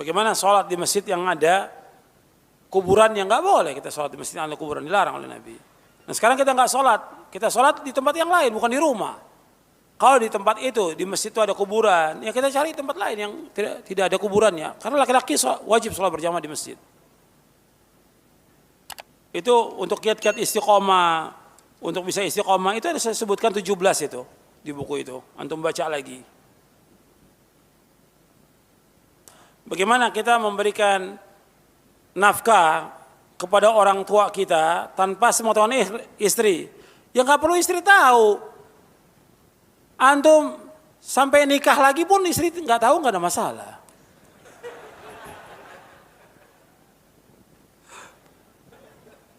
Bagaimana sholat di masjid yang ada kuburan? Yang nggak boleh kita sholat di masjid yang ada kuburan, dilarang oleh Nabi. Nah sekarang kita nggak sholat, kita sholat di tempat yang lain, bukan di rumah. Kalau di tempat itu, di masjid itu ada kuburan, ya kita cari tempat lain yang tidak ada kuburannya. Karena laki-laki wajib sholat berjamaah di masjid. Itu untuk kiat-kiat istiqomah, untuk bisa istiqomah itu ada saya sebutkan 17 itu di buku itu. Antum baca lagi. Bagaimana kita memberikan nafkah kepada orang tua kita tanpa sepengetahuan istri? Ya nggak perlu istri tahu. Antum sampai nikah lagi pun istri nggak tahu, nggak ada masalah.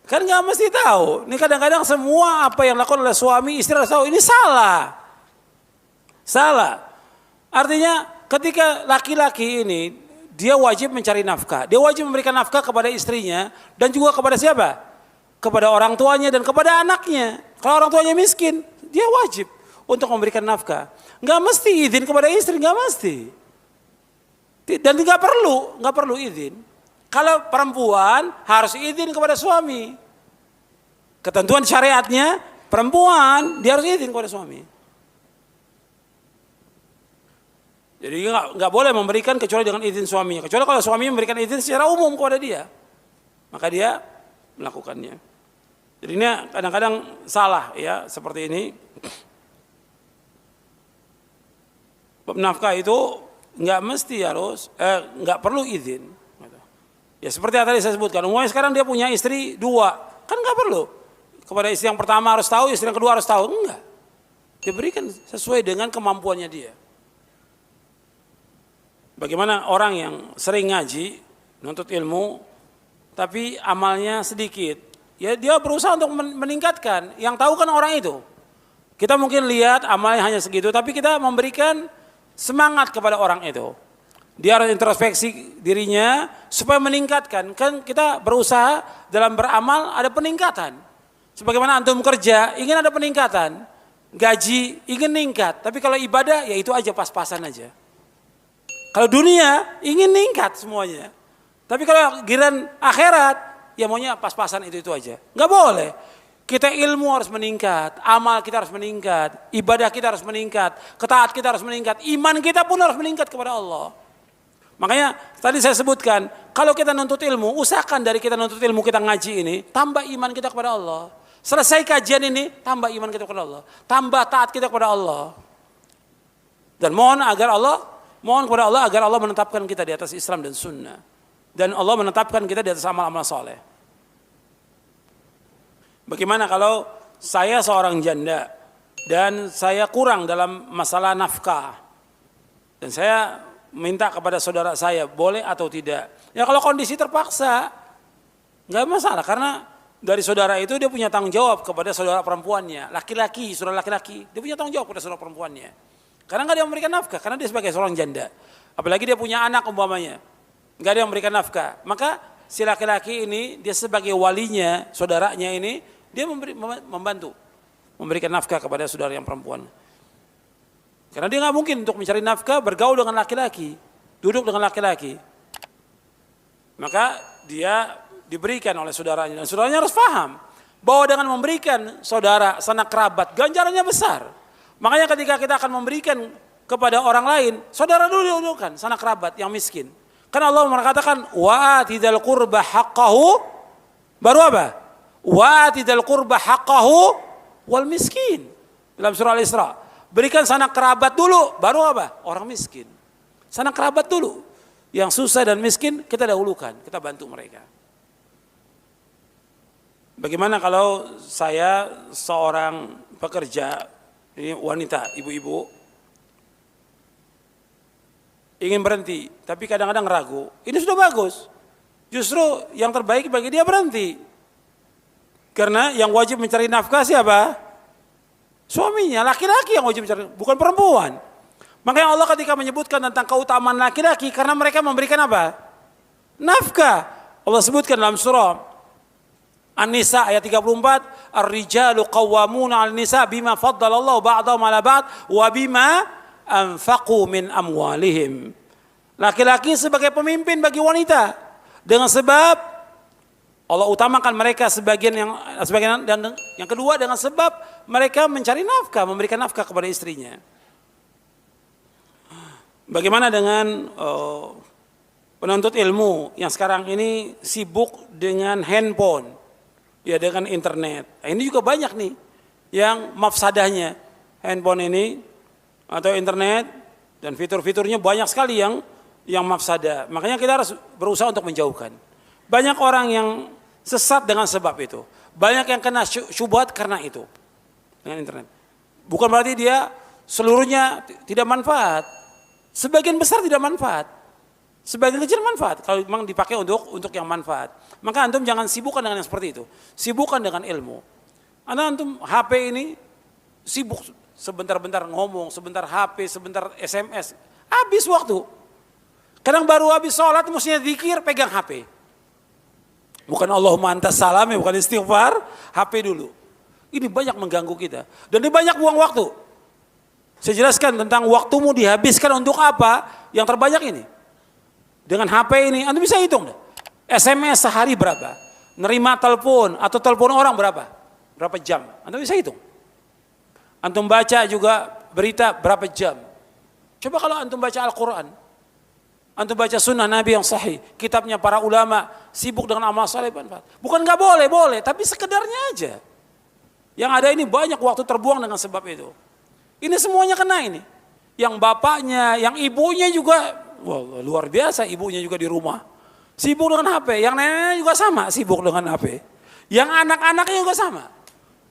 Kan nggak mesti tahu. Ini kadang-kadang semua apa yang dilakukan oleh suami istri harus tahu. Ini salah. Salah. Artinya ketika laki-laki ini dia wajib mencari nafkah, dia wajib memberikan nafkah kepada istrinya dan juga kepada siapa? Kepada orang tuanya dan kepada anaknya. Kalau orang tuanya miskin, dia wajib untuk memberikan nafkah. Nggak mesti izin kepada istri, nggak mesti. Dan nggak perlu izin. Kalau perempuan harus izin kepada suami. Ketentuan syariatnya perempuan dia harus izin kepada suami. Jadi nggak boleh memberikan kecuali dengan izin suaminya. Kecuali kalau suami memberikan izin secara umum kepada dia, maka dia melakukannya. Jadi ini kadang-kadang salah ya seperti ini. Nafkah itu nggak mesti harus, nggak perlu izin. Ya seperti yang tadi saya sebutkan. Umumnya sekarang dia punya istri 2, kan nggak perlu. Kepada istri yang pertama harus tahu, istri yang kedua harus tahu, enggak. Dia berikan sesuai dengan kemampuannya dia. Bagaimana orang yang sering ngaji, nuntut ilmu, tapi amalnya sedikit. Ya dia berusaha untuk meningkatkan. Yang tahu kan orang itu. Kita mungkin lihat amalnya hanya segitu, tapi kita memberikan semangat kepada orang itu. Dia harus introspeksi dirinya supaya meningkatkan. Kan kita berusaha dalam beramal ada peningkatan. Sebagaimana antum kerja ingin ada peningkatan. Gaji ingin meningkat. Tapi kalau ibadah ya itu aja pas-pasan aja. Kalau dunia ingin meningkat semuanya. Tapi kalau giliran akhirat ya maunya pas-pasan itu aja. Nggak boleh. Kita ilmu harus meningkat, amal kita harus meningkat, ibadah kita harus meningkat, ketaat kita harus meningkat, iman kita pun harus meningkat kepada Allah. Makanya tadi saya sebutkan, kalau kita nuntut ilmu, usahakan dari kita nuntut ilmu kita ngaji ini, tambah iman kita kepada Allah. Selesai kajian ini, tambah iman kita kepada Allah, tambah taat kita kepada Allah. Dan mohon kepada Allah agar Allah menetapkan kita di atas Islam dan Sunnah, dan Allah menetapkan kita di atas amal-amal soleh. Bagaimana kalau saya seorang janda dan saya kurang dalam masalah nafkah dan saya minta kepada saudara saya boleh atau tidak? Ya kalau kondisi terpaksa nggak masalah, karena dari saudara itu dia punya tanggung jawab kepada saudara perempuannya, saudara laki-laki dia punya tanggung jawab kepada saudara perempuannya. Karena nggak ada yang memberikan nafkah, karena dia sebagai seorang janda. Apalagi dia punya anak umpamanya, nggak ada yang memberikan nafkah, maka si laki-laki ini dia sebagai walinya, saudaranya ini dia membantu memberikan nafkah kepada saudara yang perempuan. Karena dia nggak mungkin untuk mencari nafkah bergaul dengan laki-laki, duduk dengan laki-laki. Maka dia diberikan oleh saudaranya, dan saudaranya harus paham bahwa dengan memberikan saudara, sanak kerabat, ganjarannya besar. Makanya ketika kita akan memberikan kepada orang lain, saudara dulu dihulukan, sanak kerabat yang miskin. Karena Allah mengatakan wa atidal qurba haqqahu, baru apa? Wa atidal qurba haqqahu wal miskin. Dalam surah Al-Isra. Berikan sanak kerabat dulu, baru apa? Orang miskin. Sanak kerabat dulu. Yang susah dan miskin kita dahulukan, kita bantu mereka. Bagaimana kalau saya seorang pekerja, ini wanita, ibu-ibu, ingin berhenti, tapi kadang-kadang ragu. Ini sudah bagus. Justru yang terbaik bagi dia berhenti. Karena yang wajib mencari nafkah siapa? Suaminya, laki-laki yang wajib mencari, bukan perempuan. Makanya Allah ketika menyebutkan tentang keutamaan laki-laki, karena mereka memberikan apa? Nafkah. Allah sebutkan dalam surah An-Nisa ayat 34, Ar-rijalu qawwamuna 'alan nisa bima faddalallahu ba'dahum 'ala ba'd wa bima anfaqu min amwalihim. Laki-laki sebagai pemimpin bagi wanita. Dengan sebab Allah utamakan mereka sebagian dan yang kedua dengan sebab mereka mencari nafkah, memberikan nafkah kepada istrinya. Bagaimana dengan penuntut ilmu yang sekarang ini sibuk dengan handphone, ya dengan internet. Nah, ini juga banyak nih yang mafsadahnya handphone ini atau internet dan fitur-fiturnya banyak sekali yang mafsadah. Makanya kita harus berusaha untuk menjauhkan. Banyak orang yang sesat dengan sebab itu. Banyak yang kena syubhat karena itu. Dengan internet. Bukan berarti dia seluruhnya tidak manfaat. Sebagian besar tidak manfaat. Sebagian kecil manfaat. Kalau memang dipakai untuk yang manfaat. Maka antum jangan sibukkan dengan yang seperti itu. Sibukkan dengan ilmu. Antum HP ini sibuk sebentar-bentar ngomong, sebentar HP, sebentar SMS. Habis waktu. Kadang baru habis sholat mestinya zikir pegang HP. Bukan Allahumma antas salam, bukan istighfar, HP dulu. Ini banyak mengganggu kita. Dan ini banyak buang waktu. Saya jelaskan tentang waktumu dihabiskan untuk apa yang terbanyak ini. Dengan HP ini, Anda bisa hitung. SMS sehari berapa? Nerima telepon atau telepon orang berapa? Berapa jam? Anda bisa hitung. Antum baca juga berita berapa jam. Coba kalau antum baca Al-Quran. Antum baca sunnah Nabi yang sahih, kitabnya para ulama, sibuk dengan amal saleh manfaat. Bukan nggak boleh, boleh, tapi sekedarnya aja. Yang ada ini banyak waktu terbuang dengan sebab itu. Ini semuanya kena ini. Yang bapaknya, yang ibunya juga, wah, luar biasa ibunya juga di rumah. Sibuk dengan HP, yang neneknya juga sama, sibuk dengan HP. Yang anak-anaknya juga sama.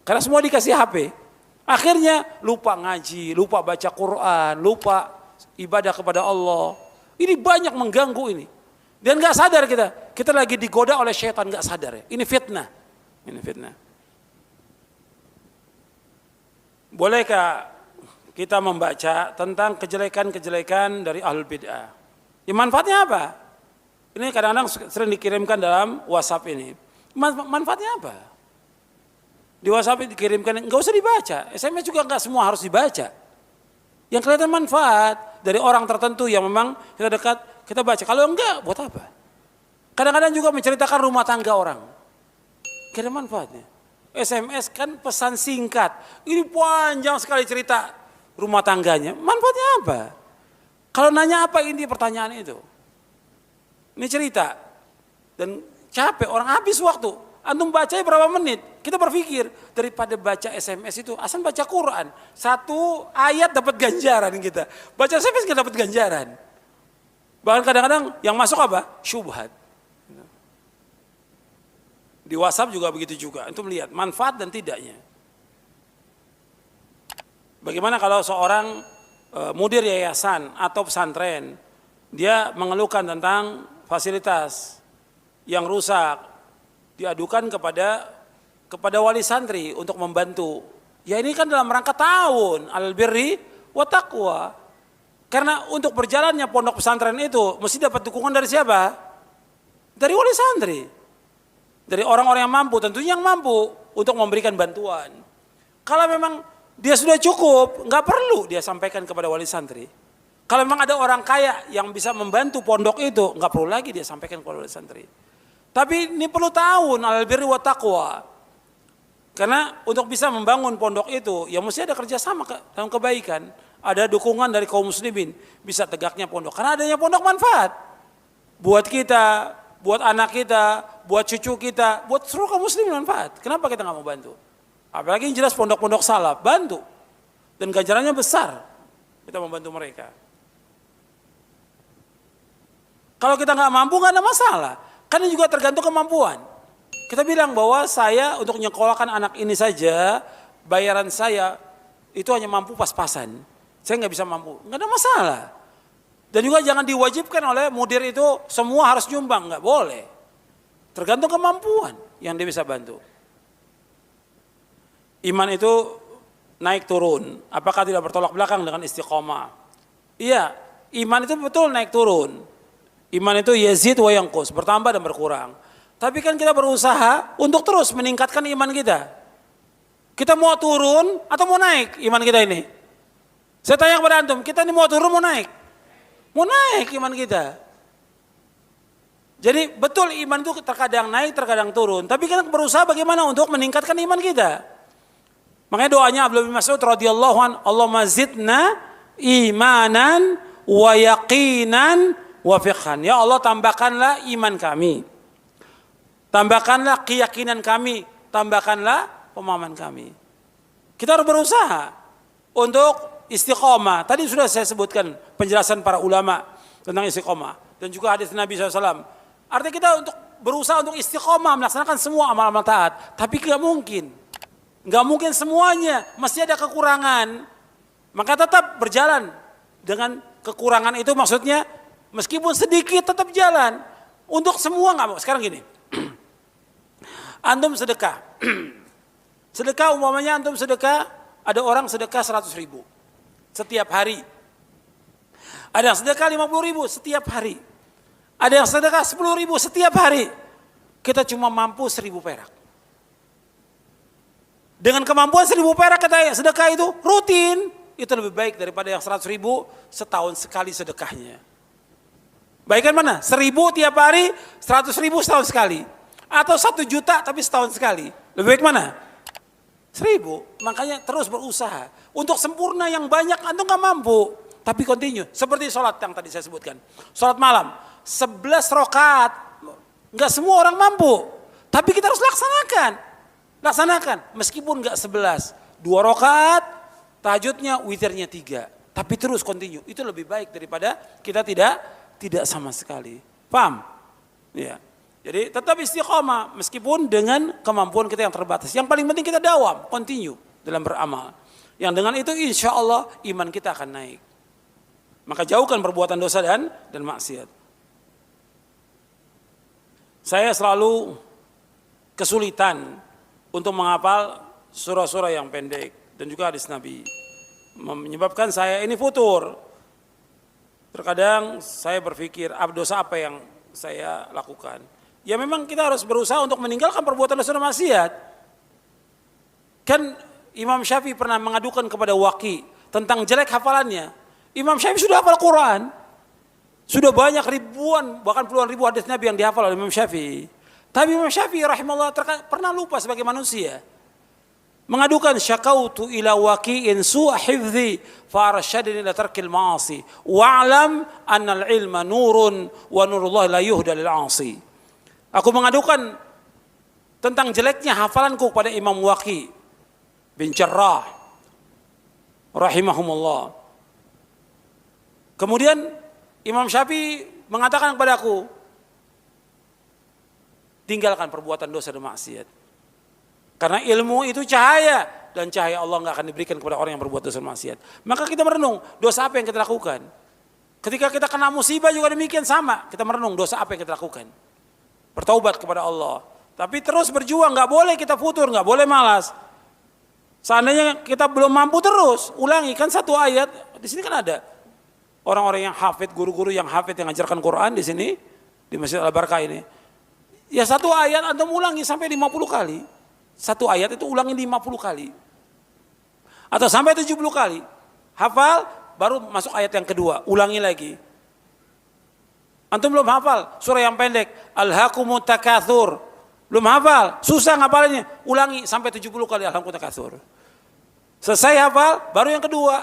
Karena semua dikasih HP. Akhirnya lupa ngaji, lupa baca Quran, lupa ibadah kepada Allah. Ini banyak mengganggu ini. Dan gak sadar kita lagi digoda oleh syaitan gak sadar ya. Ini fitnah. Ini fitnah. Bolehkah kita membaca tentang kejelekan-kejelekan dari ahlul bid'ah? Ya manfaatnya apa? Ini kadang-kadang sering dikirimkan dalam WhatsApp ini. Manfaatnya apa? Di WhatsApp dikirimkan, nggak usah dibaca. SMS juga nggak semua harus dibaca. Yang kelihatan manfaat dari orang tertentu yang memang kita dekat, kita baca. Kalau enggak, buat apa? Kadang-kadang juga menceritakan rumah tangga orang. Kira manfaatnya. SMS kan pesan singkat. Ini panjang sekali cerita rumah tangganya. Manfaatnya apa? Kalau nanya apa inti pertanyaan itu? Ini cerita. Dan capek, orang habis waktu. Antum baca berapa menit? Kita berpikir daripada baca SMS itu, asal baca Quran. Satu ayat dapat ganjaran kita. Baca SMS nggak dapat ganjaran. Bahkan kadang-kadang yang masuk apa? Syubhat. Di WhatsApp juga begitu juga. Antum lihat manfaat dan tidaknya. Bagaimana kalau seorang mudir yayasan atau pesantren, dia mengeluhkan tentang fasilitas yang rusak, diadukan kepada wali santri untuk membantu. Ya ini kan dalam rangka tahun al-birri wa taqwa. Karena untuk berjalannya pondok pesantren itu mesti dapat dukungan dari siapa? Dari wali santri. Dari orang-orang yang mampu, tentunya yang mampu untuk memberikan bantuan. Kalau memang dia sudah cukup, nggak perlu dia sampaikan kepada wali santri. Kalau memang ada orang kaya yang bisa membantu pondok itu, nggak perlu lagi dia sampaikan kepada wali santri. Tapi ini perlu tahun al-birri wa taqwa. Karena untuk bisa membangun pondok itu, ya mesti ada kerjasama dalam kebaikan. Ada dukungan dari kaum muslimin, bisa tegaknya pondok. Karena adanya pondok manfaat. Buat kita, buat anak kita, buat cucu kita, buat seluruh kaum muslimin manfaat. Kenapa kita nggak mau bantu? Apalagi yang jelas pondok-pondok salaf, bantu. Dan ganjarannya besar, kita membantu mereka. Kalau kita nggak mampu nggak ada masalah. Karena juga tergantung kemampuan. Kita bilang bahwa saya untuk nyekolahkan anak ini saja, bayaran saya itu hanya mampu pas-pasan. Saya nggak bisa mampu, nggak ada masalah. Dan juga jangan diwajibkan oleh mudir itu semua harus nyumbang, nggak boleh. Tergantung kemampuan yang dia bisa bantu. Iman itu naik turun, apakah tidak bertolak belakang dengan istiqomah? Iya, iman itu betul naik turun. Iman itu yazid wa yanqus, bertambah dan berkurang. Tapi kan kita berusaha untuk terus meningkatkan iman kita. Kita mau turun atau mau naik iman kita ini? Saya tanya kepada antum, kita ini mau turun mau naik? Mau naik iman kita. Jadi betul iman itu terkadang naik, terkadang turun. Tapi kita berusaha bagaimana untuk meningkatkan iman kita. Makanya doanya Abdullah bin Mas'ud radhiyallahu an, Allahumma zidna imanan wa yaqinan wa fiqhan. Ya Allah, tambahkanlah iman kami. Tambahkanlah keyakinan kami, tambahkanlah pemahaman kami. Kita harus berusaha untuk istiqomah. Tadi sudah saya sebutkan penjelasan para ulama tentang istiqomah. Dan juga hadis Nabi SAW. Artinya kita untuk berusaha untuk istiqomah, melaksanakan semua amal-amal taat. Tapi gak mungkin. Gak mungkin semuanya, masih ada kekurangan. Maka tetap berjalan dengan kekurangan itu, maksudnya meskipun sedikit tetap jalan. Untuk semua gak mau. Sekarang gini. Antum sedekah. Sedekah umpamanya antum sedekah, ada orang sedekah 100.000 setiap hari. Ada yang sedekah 50.000 setiap hari. Ada yang sedekah 10.000 setiap hari. Kita cuma mampu 1.000 perak. Dengan kemampuan 1.000 perak kita sedekah itu rutin. Itu lebih baik daripada yang 100.000 setahun sekali sedekahnya. Baikkan mana? 1.000 tiap hari, 100.000 setahun sekali. Atau 1 juta tapi setahun sekali. Lebih baik mana? 1.000. Makanya terus berusaha. Untuk sempurna yang banyak antum gak mampu. Tapi continue. Seperti sholat yang tadi saya sebutkan. Sholat malam. 11 rakaat. Gak semua orang mampu. Tapi kita harus laksanakan. Laksanakan. Meskipun gak 11. 2 rakaat. Tahajudnya, witirnya 3. Tapi terus continue. Itu lebih baik daripada kita tidak sama sekali. Paham? Ya. Jadi tetap istiqomah meskipun dengan kemampuan kita yang terbatas. Yang paling penting kita dawam, continue dalam beramal. Yang dengan itu insya Allah iman kita akan naik. Maka jauhkan perbuatan dosa dan maksiat. Saya selalu kesulitan untuk menghafal surah-surah yang pendek dan juga hadis Nabi. Menyebabkan saya ini futur. Terkadang saya berpikir dosa apa yang saya lakukan. Ya memang kita harus berusaha untuk meninggalkan perbuatan dosa dan maksiat. Kan Imam Syafi'i pernah mengadukan kepada Waqi tentang jelek hafalannya. Imam Syafi'i sudah hafal Quran. Sudah banyak ribuan, bahkan puluhan ribu hadis Nabi yang dihafal oleh Imam Syafi'i. Tapi Imam Syafi'i rahimahullah pernah lupa sebagai manusia. Mengadukan syakautu ila waqi'in su'a hifdhi farashadni ila tarkil ma'asi wa'lam annal ilma nurun wa nurullah la yuhda lil 'asi. Aku mengadukan tentang jeleknya hafalanku pada Imam Waqi bin Jarrah rahimahumullah. Kemudian Imam Syafi'i mengatakan kepadaku, tinggalkan perbuatan dosa dan maksiat. Karena ilmu itu cahaya dan cahaya Allah enggak akan diberikan kepada orang yang berbuat dosa dan maksiat. Maka kita merenung dosa apa yang kita lakukan. Ketika kita kena musibah juga demikian sama, kita merenung dosa apa yang kita lakukan. Bertaubat kepada Allah. Tapi terus berjuang, nggak boleh kita futur, nggak boleh malas. Seandainya kita belum mampu terus, ulangi kan satu ayat. Di sini kan ada orang-orang yang hafid, guru-guru yang hafid yang ajarkan Quran di sini di Masjid Al-Barkah ini. Ya satu ayat antum ulangi sampai 50 kali. Satu ayat itu ulangi 50 kali. Atau sampai 70 kali. Hafal, baru masuk ayat yang kedua, ulangi lagi. Antum belum hafal surah yang pendek, Alhaakumut Takatsur. Belum hafal, susah ngapalinnya. Ulangi sampai 70 kali Alhaakumut Takatsur. Selesai hafal, baru yang kedua.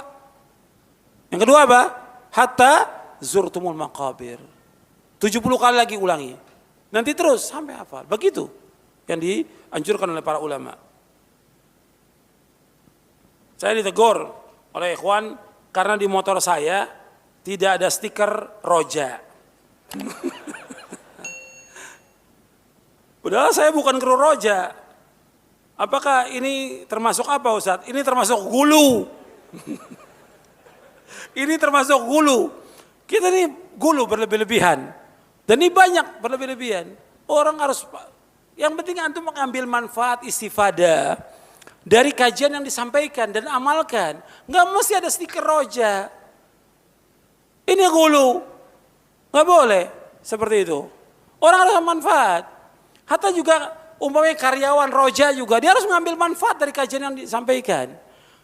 Yang kedua apa? Hatta zurtumul maqabir. 70 kali lagi ulangi. Nanti terus sampai hafal. Begitu yang dianjurkan oleh para ulama. Saya ditegur oleh ikhwan karena di motor saya tidak ada stiker roja. Padahal saya bukan kru roja. Apakah ini termasuk apa Ustaz? Ini termasuk gulu. Ini termasuk gulu. Kita ini gulu berlebih-lebihan. Dan ini banyak berlebih-lebihan. Orang harus, yang penting antum mengambil manfaat istifadah dari kajian yang disampaikan dan amalkan. Nggak mesti ada stiker roja. Ini gulu. Nggak boleh seperti itu. Orang harus manfaat. Hatta juga umpamanya karyawan roja juga, dia harus mengambil manfaat dari kajian yang disampaikan.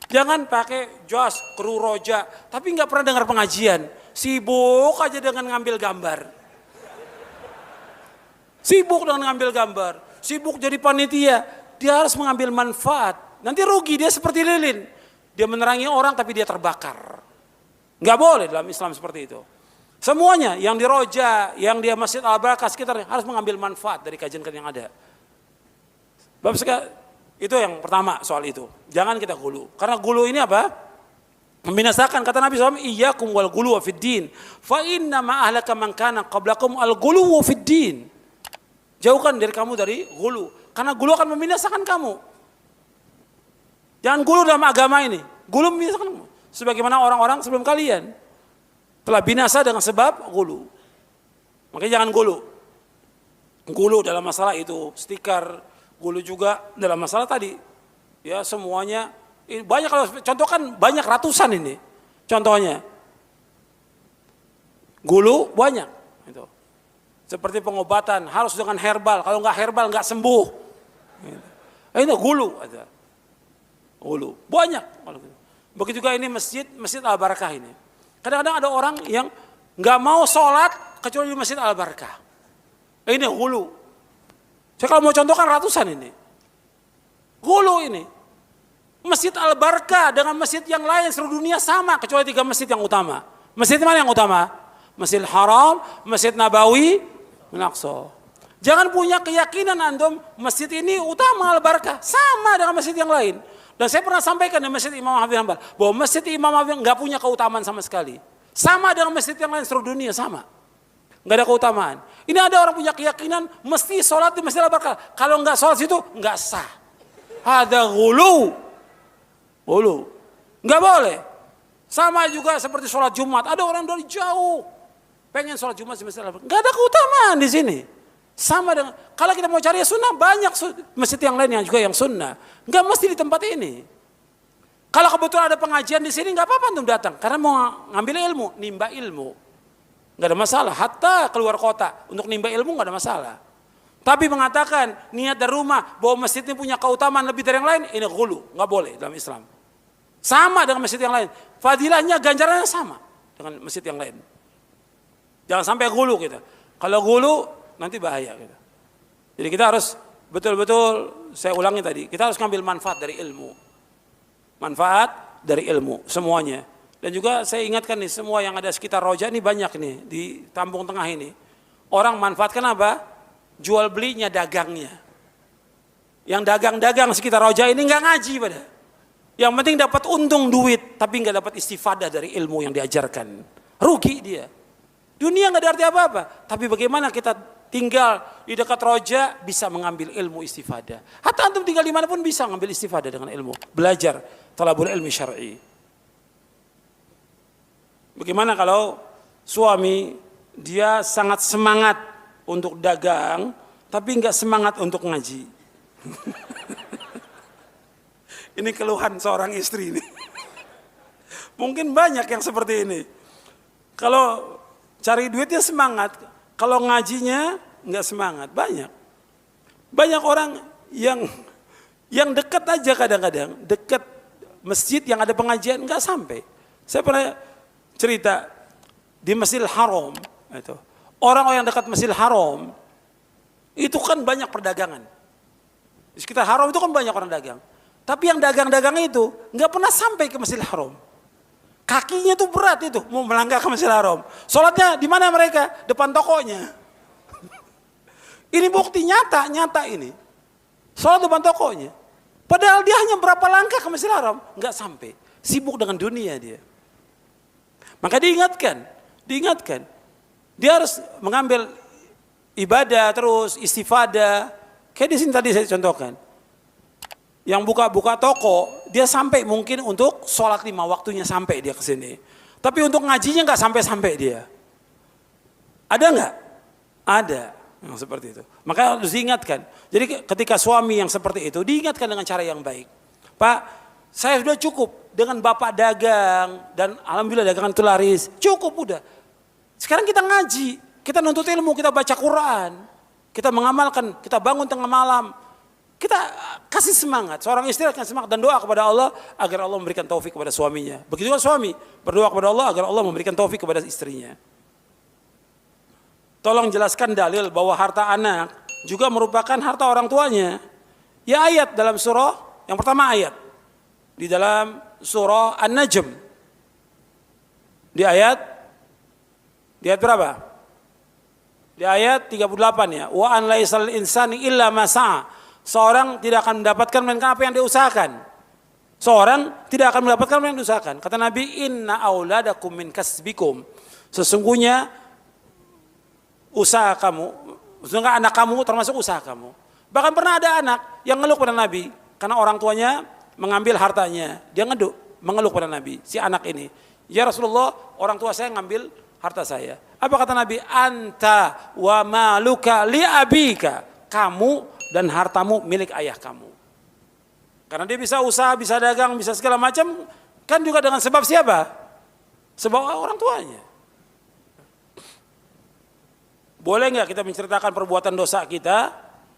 Jangan pakai jas kru roja, tapi nggak pernah dengar pengajian. Sibuk aja dengan ngambil gambar. Sibuk dengan ngambil gambar. Sibuk jadi panitia. Dia harus mengambil manfaat. Nanti rugi, dia seperti lilin. Dia menerangi orang tapi dia terbakar. Nggak boleh dalam Islam seperti itu. Semuanya yang di Roja, yang di Masjid Al-Barakah sekitarnya harus mengambil manfaat dari kajian-kajian yang ada. Bapak sekalian, itu yang pertama soal itu. Jangan kita gulu. Karena gulu ini apa? Membinasakan. Kata Nabi SAW, iyyakum wal gulu wa fid din. Fa inna ma ahlaka man kana qablakum al gulu wa fid din. Jauhkan diri kamu dari gulu. Karena gulu akan membinasakan kamu. Jangan gulu dalam agama ini. Gulu membinasakan kamu. Sebagaimana orang-orang sebelum kalian telah binasa dengan sebab gulu. Makanya jangan gulu. Gulu dalam masalah itu, stiker, gulu juga dalam masalah tadi. Ya semuanya, banyak kalau contoh kan banyak ratusan ini. Contohnya. Gulu banyak. Itu. Seperti pengobatan harus dengan herbal. Kalau nggak herbal nggak sembuh. Ini gulu ada. Gulu banyak. Begitu juga ini masjid Al-Barakah ini. Kadang-kadang ada orang yang nggak mau sholat kecuali di Masjid Al-Barakah. Ini gulu. Saya kalau mau contohkan ratusan ini. Gulu ini. Masjid Al-Barakah dengan masjid yang lain seluruh dunia sama kecuali 3 masjid yang utama. Masjid mana yang utama? Masjidil Haram, Masjid Nabawi, Al-Aqsa. Jangan punya keyakinan antum masjid ini utama Al-Barakah sama dengan masjid yang lain. Dan saya pernah sampaikan di Masjid Imam Ahmad bin Hanbal bahwa Masjid Imam Ahmad nggak punya keutamaan sama sekali. Sama dengan masjid yang lain seluruh dunia sama. Nggak ada keutamaan. Ini ada orang punya keyakinan mesti sholat di Masjid Al-Barakah. Kalau nggak sholat situ nggak sah. Ada gulu. Gulu. Nggak boleh. Sama juga seperti sholat Jumat. Ada orang dari jauh pengen sholat Jumat di Masjid Al-Barakah. Nggak ada keutamaan di sini. Sama dengan, kalau kita mau cari sunnah banyak masjid yang lain yang juga yang sunnah. Nggak mesti di tempat ini. Kalau kebetulan ada pengajian di sini nggak apa-apa untuk datang. Karena mau ngambil ilmu, nimba ilmu. Nggak ada masalah, hatta keluar kota untuk nimba ilmu nggak ada masalah. Tapi mengatakan niat dari rumah bahwa masjid ini punya keutamaan lebih dari yang lain, ini gulu, nggak boleh dalam Islam. Sama dengan masjid yang lain, fadilahnya ganjarannya sama dengan masjid yang lain. Jangan sampai gulu kita. Kalau gulu nanti bahaya gitu. Jadi kita harus betul-betul, saya ulangi tadi, kita harus ngambil manfaat dari ilmu. Manfaat dari ilmu semuanya. Dan juga saya ingatkan nih, semua yang ada sekitar Roja ini banyak nih di Kampung Tengah ini. Orang manfaatkan apa? Jual belinya dagangnya. Yang dagang-dagang sekitar Roja ini nggak ngaji pada. Yang penting dapat untung duit, tapi nggak dapat istifadah dari ilmu yang diajarkan. Rugi dia. Dunia nggak ada arti apa-apa. Tapi bagaimana kita tinggal di dekat Roja bisa mengambil ilmu istifadah. Hatta antum tinggal di mana pun bisa mengambil istifadah dengan ilmu. Belajar talabul ilmi syar'i. Bagaimana kalau suami dia sangat semangat untuk dagang tapi nggak semangat untuk ngaji? Ini keluhan seorang istri ini. Mungkin banyak yang seperti ini. Kalau cari duitnya semangat, kalau ngajinya nggak semangat, banyak. Banyak orang yang dekat aja kadang-kadang, dekat masjid yang ada pengajian nggak sampai. Saya pernah cerita di Masjidil Haram itu. Orang-orang yang dekat Masjidil Haram itu kan banyak perdagangan. Di sekitar Haram itu kan banyak orang dagang. Tapi yang dagang-dagang itu nggak pernah sampai ke Masjidil Haram. Kakinya tuh berat itu mau melangkah ke Masjidil Haram. Sholatnya di mana mereka? Depan tokonya. Ini bukti nyata ini. Sholat depan tokonya. Padahal dia hanya berapa langkah ke Masjidil Haram, nggak sampai. Sibuk dengan dunia dia. Maka diingatkan. Dia harus mengambil ibadah terus, istifadah. Kayak di sini tadi saya contohkan. Yang buka-buka toko, dia sampai mungkin untuk sholat 5 waktunya sampai dia ke sini. Tapi untuk ngajinya nggak sampai-sampai dia. Ada nggak? Ada yang seperti itu. Maka harus diingatkan. Jadi ketika suami yang seperti itu, diingatkan dengan cara yang baik. Pak, saya sudah cukup dengan bapak dagang dan alhamdulillah dagangan itu laris. Cukup udah. Sekarang kita ngaji, kita nuntut ilmu, kita baca Quran, kita mengamalkan, kita bangun tengah malam. Kita kasih semangat, seorang istri akan semangat dan doa kepada Allah agar Allah memberikan taufik kepada suaminya. Begitu juga suami berdoa kepada Allah agar Allah memberikan taufik kepada istrinya. Tolong jelaskan dalil bahwa harta anak juga merupakan harta orang tuanya. Ya ayat dalam surah, yang pertama ayat di dalam surah An-Najm. Di ayat berapa? Di ayat 38 ya. Wa an laisal insani illa ma sa'a. Seorang tidak akan mendapatkan melainkan apa yang diusahakan. Seorang tidak akan mendapatkan apa yang diusahakan. Kata Nabi, inna auladakum min kasbikum. Sesungguhnya usaha kamu, sesungguhnya anak kamu termasuk usaha kamu. Bahkan pernah ada anak yang ngeluh pada Nabi karena orang tuanya mengambil hartanya. Dia mengeluh pada Nabi, si anak ini. Ya Rasulullah, orang tua saya ngambil harta saya. Apa kata Nabi? Anta wa maluka li abika. Kamu dan hartamu milik ayah kamu. Karena dia bisa usaha, bisa dagang, bisa segala macam, kan juga dengan sebab siapa? Sebab orang tuanya. Boleh nggak kita menceritakan perbuatan dosa kita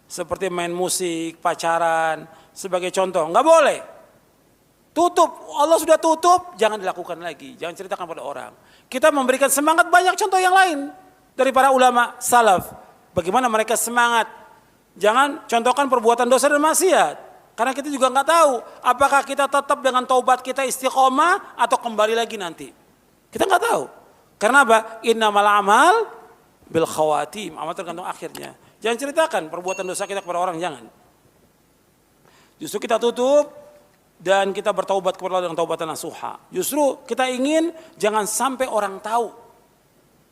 seperti main musik, pacaran sebagai contoh? Nggak boleh. Tutup, Allah sudah tutup, jangan dilakukan lagi, jangan ceritakan pada orang. Kita memberikan semangat banyak contoh yang lain dari para ulama salaf. Bagaimana mereka semangat? Jangan contohkan perbuatan dosa dan maksiat. Karena kita juga nggak tahu apakah kita tetap dengan taubat kita istiqomah atau kembali lagi nanti. Kita nggak tahu. Karena apa? Innamal amal bil khawatim, amal tergantung akhirnya. Jangan ceritakan perbuatan dosa kita kepada orang, jangan. Justru kita tutup dan kita bertaubat kepada Allah dengan taubatan nasuha. Justru kita ingin jangan sampai orang tahu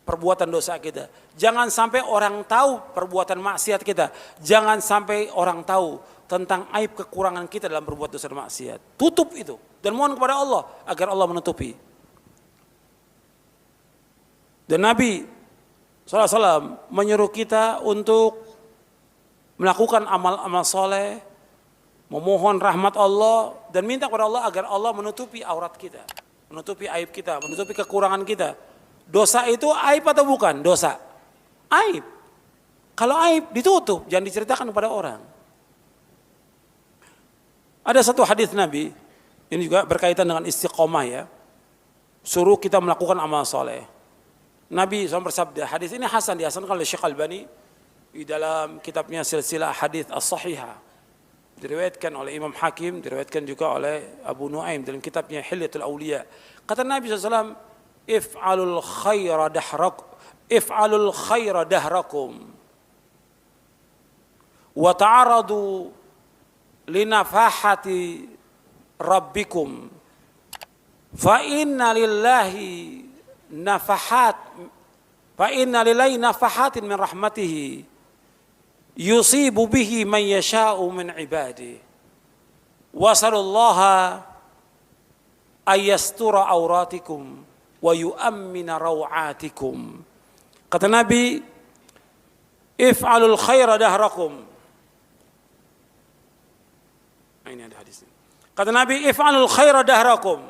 perbuatan dosa kita. Jangan sampai orang tahu perbuatan maksiat kita. Jangan sampai orang tahu tentang aib kekurangan kita dalam berbuat dosa dan maksiat. Tutup itu dan mohon kepada Allah agar Allah menutupi. Dan Nabi SAW menyuruh kita untuk melakukan amal-amal soleh, memohon rahmat Allah dan minta kepada Allah agar Allah menutupi aurat kita, menutupi aib kita, menutupi kekurangan kita. Dosa itu aib atau bukan? Dosa, aib. Kalau aib ditutup, jangan diceritakan kepada orang. Ada satu hadis Nabi, ini juga berkaitan dengan istiqomah ya. Suruh kita melakukan amal soleh. Nabi SAW bersabda, hadis ini hasan, dihasankan oleh Syekh Albani di dalam kitabnya Silsilah Hadits As-Sahihah. Diriwayatkan oleh Imam Hakim, diriwayatkan juga oleh Abu Nuaim dalam kitabnya Hilyatul Auliya. Kata Nabi SAW, if'alul khaira dahrakum wa ta'aradu linafahati rabbikum fa inna lillahi nafahatin min rahmatihi yusibu bihi man yasha'u min ibadihi wasallallaha ayyastura auratikum wa yu'ammina raw'atikum. Kata Nabi, if'alul khaira dahrakum. Ini ada hadisnya. Kata Nabi, if'alul khaira dahrakum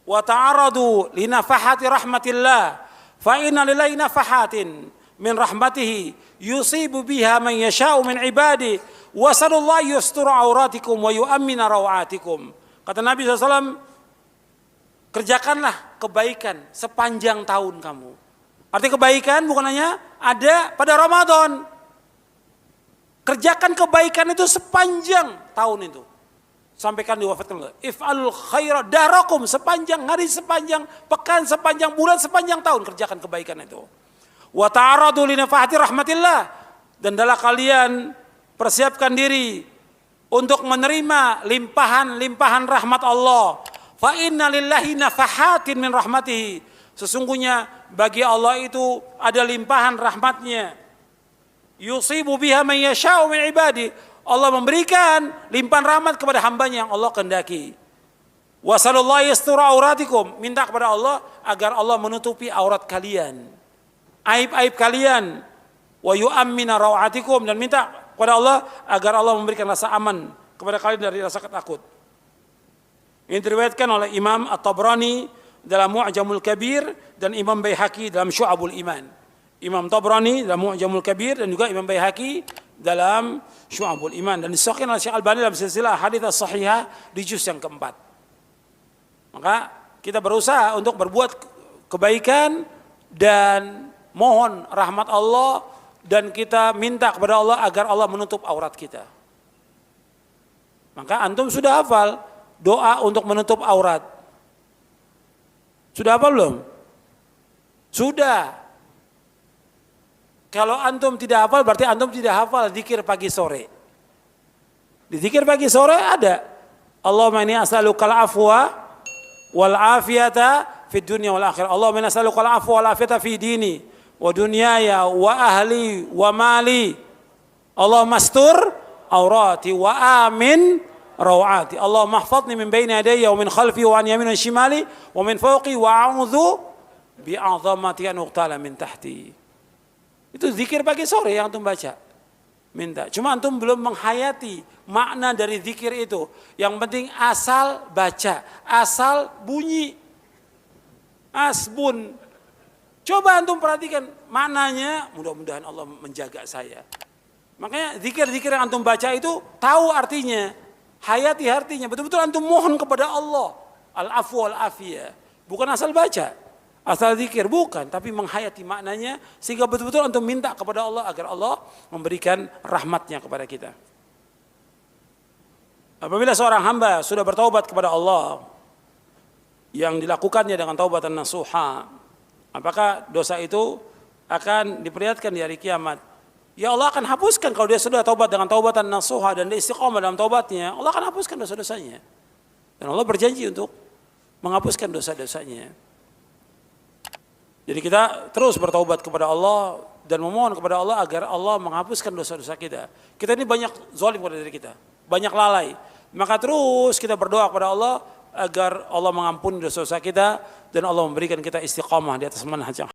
wa ta'aradu li nafahati rahmatillah fa inna lillahi nafahatin min rahmatihi yusibu biha man yasha'u min ibadi wa sallallahu yasturu auratikum wa yu'ammina rawatikum. Kata Nabi SAW, kerjakanlah kebaikan sepanjang tahun kamu. Arti kebaikan bukan hanya ada pada Ramadan. Kerjakan kebaikan itu sepanjang tahun itu. Sampaikan diwafatkan Allah. If'alul khaira dahrakum, sepanjang hari, sepanjang pekan, sepanjang bulan, sepanjang tahun kerjakan kebaikan itu. Wa ta'aradu li nafahati rahmatillah, dan adalah kalian persiapkan diri untuk menerima limpahan-limpahan rahmat Allah. Fa inna lillahi nafahatin min rahmatihi, sesungguhnya bagi Allah itu ada limpahan rahmatnya. Yusibu biha man yasha'u min ibadi, Allah memberikan limpahan rahmat kepada hambanya yang Allah kehendaki. Wa sallallahu yastura auratikum, minta kepada Allah agar Allah menutupi aurat kalian, aib-aib kalian. Wa yu'ammina rawatikum, dan minta kepada Allah agar Allah memberikan rasa aman kepada kalian dari rasa takut. Ini diriwayatkan oleh Imam At-Tabrani dalam Mu'jamul Kabir dan Imam Baihaqi dalam Syu'abul Iman. Imam Tabrani dalam Mu'jamul Kabir dan juga Imam Baihaqi dalam Syu'abul Iman dan disahihkan oleh Syekh Albani dalam silsilah hadits as-shahihah di juz yang keempat. Maka kita berusaha untuk berbuat kebaikan dan mohon rahmat Allah dan kita minta kepada Allah agar Allah menutup aurat kita. Maka antum sudah hafal doa untuk menutup aurat? Sudah hafal belum? Sudah. Kalau antum tidak hafal berarti antum tidak hafal zikir pagi sore. Di zikir pagi sore ada Allahumma inni as'alukal afwa wal afiyata fid dunya wal akhirah. Allahumma inni as'alukal afwa wal afiyata fi dini wa dunyaya wa ahli wa mali. Allahumma astur aurati wa amin rawati. Allahumma ihfazni min baini yadayya wa min khalfi wa an yamini wa shimali wa min fawqi wa a'udzu bi'azamati an uqtala min tahti. Itu zikir pagi sore yang antum baca. Minta. Cuma antum belum menghayati makna dari zikir itu. Yang penting asal baca, asal bunyi. Asbun. Coba antum perhatikan maknanya, mudah-mudahan Allah menjaga saya. Makanya zikir-zikir yang antum baca itu tahu artinya, hayati artinya. Betul-betul antum mohon kepada Allah. Al-afwa wal-afiyah. Bukan asal baca. Asal zikir bukan, tapi menghayati maknanya sehingga betul-betul antum minta kepada Allah agar Allah memberikan rahmatnya kepada kita. Apabila seorang hamba sudah bertaubat kepada Allah yang dilakukannya dengan taubatan nasuha, apakah dosa itu akan diperlihatkan di hari kiamat? Ya Allah akan hapuskan kalau dia sudah taubat dengan taubatan nasuha dan dia istiqomah dalam taubatnya, Allah akan hapuskan dosa-dosanya. Dan Allah berjanji untuk menghapuskan dosa-dosanya. Jadi kita terus bertaubat kepada Allah dan memohon kepada Allah agar Allah menghapuskan dosa-dosa kita. Kita ini banyak zalim pada diri kita, banyak lalai. Maka terus kita berdoa kepada Allah agar Allah mengampuni dosa-dosa kita dan Allah memberikan kita istiqamah di atas manhaj yang